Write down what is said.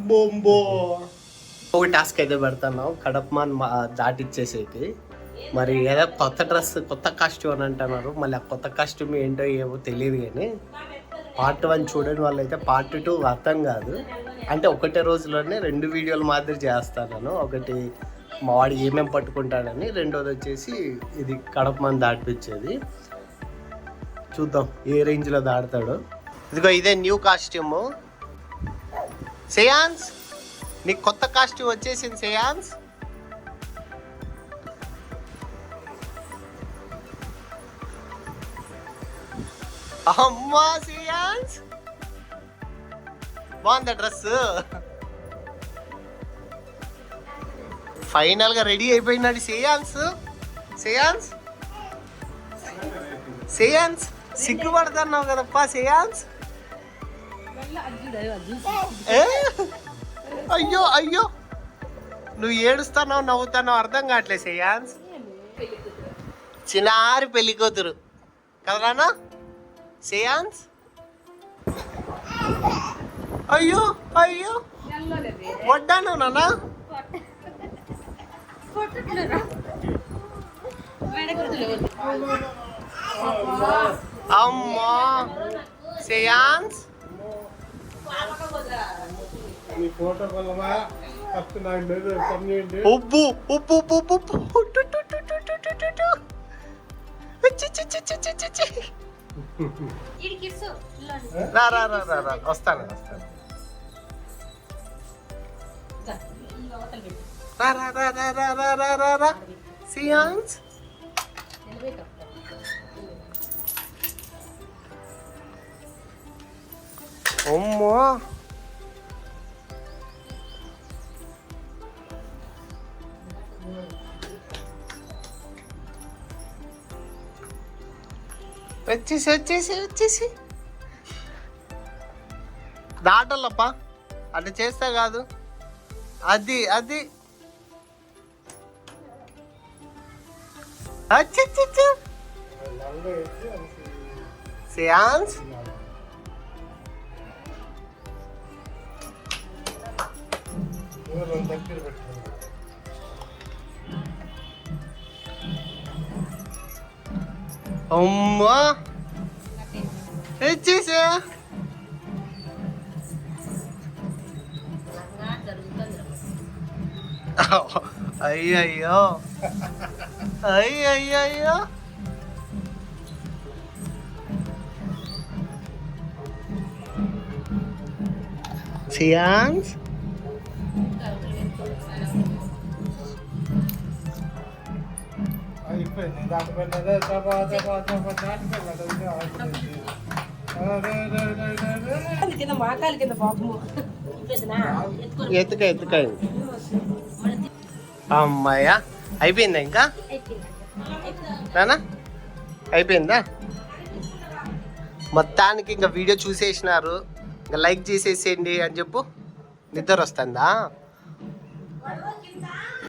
బొంబో ఒక టాస్క్ అయితే పెడతాను కడపమాన్ దాటిచ్చేసేకి. మరి ఏదో కొత్త డ్రెస్ కొత్త కాస్ట్యూమ్ అని అంటున్నారు. మళ్ళీ ఆ కొత్త కాస్ట్యూమ్ ఏంటో ఏమో తెలియదు. కానీ పార్ట్ 1 చూడని వాళ్ళైతే పార్ట్ 2 అర్థం కాదు. అంటే ఒకటే రోజులోనే 2 వీడియోలు మాదిరి చేస్తాను. ఒకటి మా వాడు ఏమేమి పట్టుకుంటాడని, రెండోది వచ్చేసి ఇది కడపమాన్ దాటిపించేది. చూద్దాం ఏ రేంజ్లో దాడతాడో. ఇదిగో ఇదే న్యూ కాస్ట్యూము. శ్రేయాన్స్ నీకు కొత్త కాస్ట్యూమ్ వచ్చేసింది శ్రేయాన్స్. అమ్మా శ్రేయాన్స్ బాగుందా డ్రెస్? ఫైనల్ గా రెడీ అయిపోయినాడు శ్రేయాన్స్. శ్రేయాన్స్ శ్రేయాన్స్ సిగ్గుపడతాన్నావు కదప్పా శ్రేయాన్స్. అయ్యో అయ్యో నువ్వు ఏడుస్తున్నావు నవ్వుతున్నావు అర్థం కావట్లేదు శ్రేయాన్స్. చిన్నారి పెళ్లి కూతురు కదరానా శ్రేయాన్స్. అయ్యో అయ్యో వడ్డాను నాన్న. అమ్మా శ్రేయాన్స్ ఉబ్బు ఉప్పు ఉప్పు ఉప్పు రా రా రా రా రా వస్తాను వస్తాను. రా రా రా రా రా రా రా రా రా శ్రేయాన్స్. అమ్మో వచ్చేసి వచ్చేసి వచ్చేసి దాటాలప్పా. అట్లా చేస్తా కాదు. అది అది శ్రేయాన్స్ అమ్మా వచ్చేసా. అయ్యయ్యో అయ్యయ్యో శ్రేయాన్స్ ఎత్తుక ఎత్తుకండి. అమ్మాయ్యా అయిపోయిందా ఇంకా నానా అయిపోయిందా? మొత్తానికి ఇంకా వీడియో చూసేసినారు. ఇంకా లైక్ చేసేసేయండి అని చెప్పు. నిద్ర వస్తుందా?